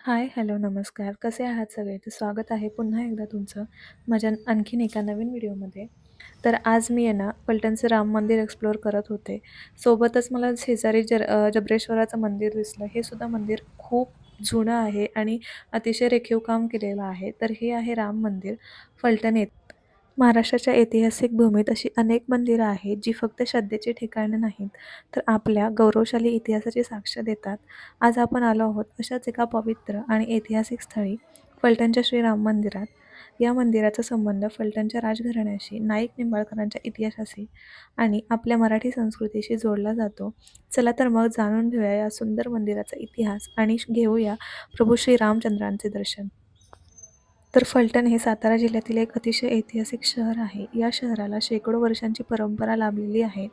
हाय, hello, नमस्कार. कसे आहात सगळे? तर स्वागत आहे पुन्हा एकदा तुमचं माझ्या आणखीन एका नवीन व्हिडिओमध्ये. तर आज मी आहे ना, फलटणचं राम मंदिर एक्सप्लोअर करत होते. सोबतच मला शेजारी जबरेश्वराचं मंदिर दिसलं. हे सुद्धा मंदिर खूप जुनं आहे आणि अतिशय रेखीव काम केलेलं आहे. तर हे आहे राम मंदिर फलटण येथे. महाराष्ट्राच्या ऐतिहासिक भूमीत अशी अनेक मंदिरं आहेत, जी फक्त श्रद्धेची ठिकाणे नाहीत, तर आपल्या गौरवशाली इतिहासाची साक्ष देतात. आज आपण आलो आहोत अशाच एका पवित्र आणि ऐतिहासिक स्थळी, फलटणच्या श्रीराम मंदिरात. या मंदिराचा संबंध फलटणच्या राजघराण्याशी, नाईक निंबाळकरांच्या इतिहासाशी आणि आपल्या मराठी संस्कृतीशी जोडला जातो. चला तर मग जाणून घेऊया या सुंदर मंदिराचा इतिहास आणि घेऊया प्रभू श्रीरामचंद्रांचे दर्शन. तर फलटण हे सातारा जिल्ह्यातील एक अतिशय ऐतिहासिक शहर आहे. या शहराला शेकडो वर्षांची परंपरा लाभलेली आहे.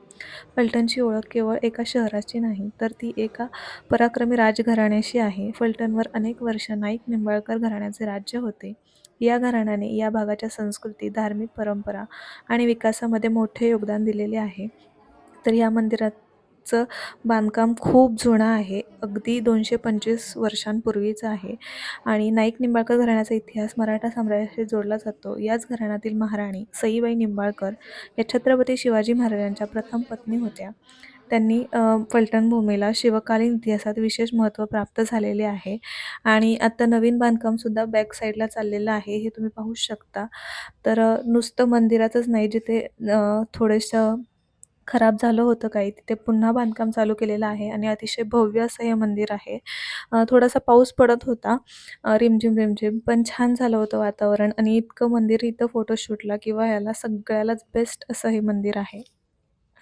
फलटणची ओळख केवळ एका शहराची नाही, तर ती एका पराक्रमी राजघराण्याशी आहे. फलटणवर अनेक वर्ष नाईक निंबाळकर घराण्याचे राज्य होते. या घराण्याने या भागाच्या संस्कृती, धार्मिक परंपरा आणि विकासामध्ये मोठे योगदान दिलेले आहे. तर या मंदिराचं बांधकाम खूप जुनं आहे. अगदी 225 वर्षांपूर्वीचं आहे आणि नाईक निंबाळकर घराण्याचा इतिहास मराठा साम्राज्याशी जोडला जातो. याच घराण्यातील महाराणी सईबाई निंबाळकर या छत्रपती शिवाजी महाराजांच्या प्रथम पत्नी होत्या. त्यांनी फलटण भूमीला शिवकालीन इतिहासात विशेष महत्त्व प्राप्त झालेले आहे आणि आता नवीन बांधकामसुद्धा बॅक साईडला चाललेलं आहे. हे तुम्ही पाहू शकता. तर नुसतं मंदिराचंच नाही, जिथे थोडंसं खराब झालं होतं काही, तिथे पुन्हा बांधकाम चालू केलेलं आहे आणि अतिशय भव्य असं हे मंदिर आहे. थोडासा पाऊस पडत होता, रिमझिम, रिमझिम, पण छान झालं होतं वातावरण आणि इतकं मंदिर इथं फोटोशूटला किंवा ह्याला सगळ्यालाच बेस्ट असं हे मंदिर आहे.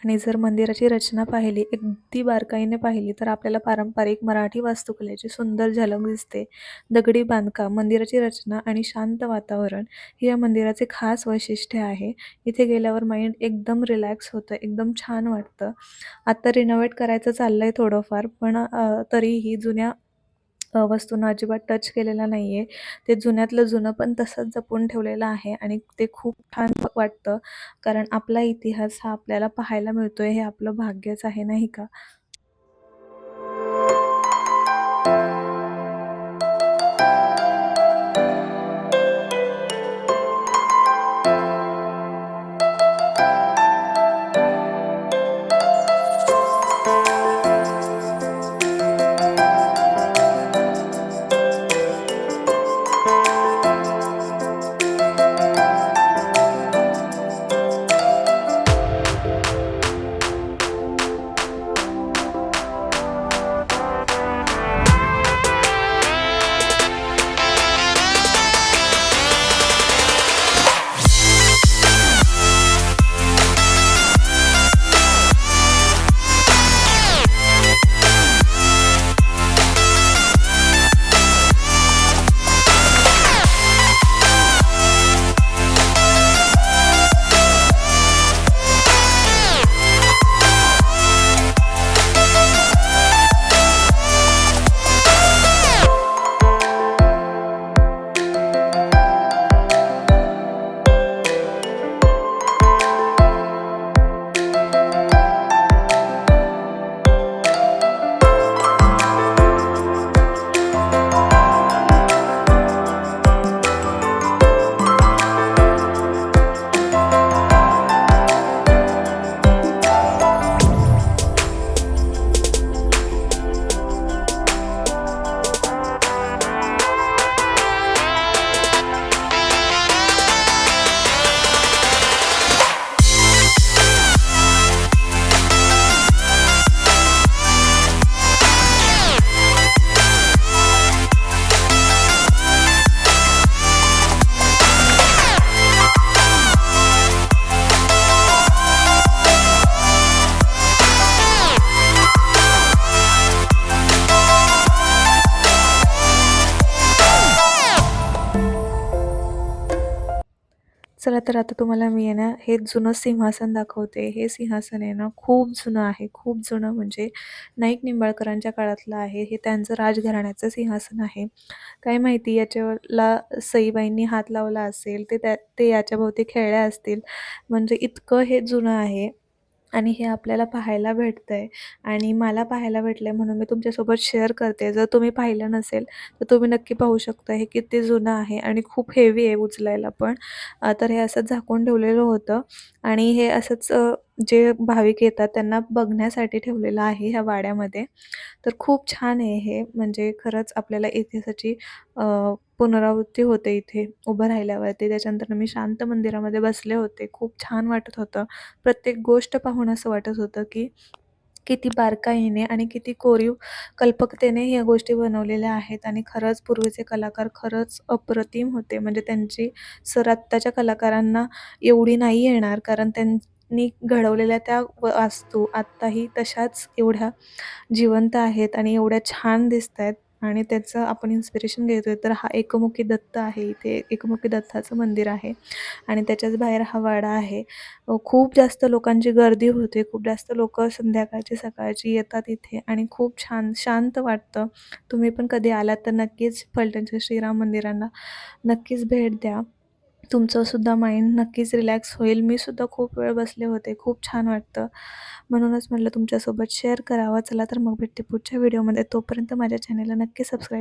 आणि जर मंदिराची रचना पाहिली, अगदी बारकाईने पाहिली, तर आपल्याला पारंपरिक मराठी वास्तुकलेची सुंदर झलक दिसते. दगडी बांधकाम, मंदिराची रचना आणि शांत वातावरण हे या मंदिराचे खास वैशिष्ट्य आहे. इथे गेल्यावर माइंड एकदम रिलॅक्स होतं, एकदम छान वाटतं. आता रिनोव्हेट करायचं चाललंय थोडंफार, पण तरीही जुन्या वस्तूंना अजिबात टच केलेला नाहीये. ते जुन्यातलं जुनं पण तसंच जपून ठेवलेलं आहे आणि ते खूप छान वाटतं. कारण आपला इतिहास हा आपल्याला पाहायला मिळतोय, हे आपलं भाग्यच आहे, नाही का? चला तर आता तुम्हाला मी आहे ना, हे जुनं सिंहासन दाखवते. हे सिंहासन आहे ना, खूप जुनं आहे. खूप जुनं म्हणजे नाईक निंबाळकरांच्या काळातलं आहे. हे त्यांचं राजघराण्याचं सिंहासन आहे. काय माहिती याच्याला सईबाईंनी हात लावला असेल, ते याच्याभोवती खेळल्या असतील. म्हणजे इतकं हे जुनं आहे. आणि हे आपल्याला पाहायला भेटतंय आणि मला पाहायला भेटलंय म्हणून मी तुमच्यासोबत शेअर करते. जर तुम्ही पाहिलं नसेल तर तुम्ही नक्की पाहू शकता. हे किती जुनं आहे आणि खूप हेवी आहे उचलायला पण. तर हे असंच झाकून ठेवलेलं होतं आणि हे असंच जे भाविक येतात त्यांना बघण्यासाठी ठेवलेलं आहे ह्या वाड्यामध्ये. तर खूप छान आहे हे, म्हणजे खरंच आपल्याला इतिहासाची अ, पुनरावृत्ती होते इथे उभं राहिल्यावरती. त्याच्यानंतर मी शांत मंदिरामध्ये बसले होते. खूप छान वाटत होतं. प्रत्येक गोष्ट पाहून असं वाटत होतं, की किती बारकाईने आणि किती कोरीव कल्पकतेने ह्या गोष्टी बनवलेल्या आहेत आणि खरंच पूर्वीचे कलाकार खरंच अप्रतिम होते. म्हणजे त्यांची सर आत्ताच्या कलाकारांना एवढी नाही येणार, कारण त्यांनी घडवलेल्या त्या वास्तू आत्ताही तशाच एवढ्या जिवंत आहेत आणि एवढ्या छान दिसतायत आणि त्याचं आपण इन्स्पिरेशन घेतोय. तर हा एकमुखी दत्त आहे. इथे एकमुखी दत्ताचं मंदिर आहे आणि त्याच्याच बाहेर हा वाडा आहे. खूप जास्त लोकांची गर्दी होते. खूप जास्त लोकं संध्याकाळची, सकाळची येतात इथे आणि खूप छान शांत वाटतं. तुम्ही पण कधी आलात तर नक्कीच फलटणच्या श्रीराम मंदिरांना नक्कीच भेट द्या. तुमचं सुद्धा माइंड नक्कीच रिलॅक्स होईल. मी सुद्धा खूप वेळ बसले होते. खूप छान वाटतं. म्हणूनच म्हटलं तुमच्यासोबत शेअर करावं. चला तर मग भेटते पुढच्या व्हिडिओमध्ये. तोपर्यंत माझ्या चॅनलला नक्की सबस्क्राईब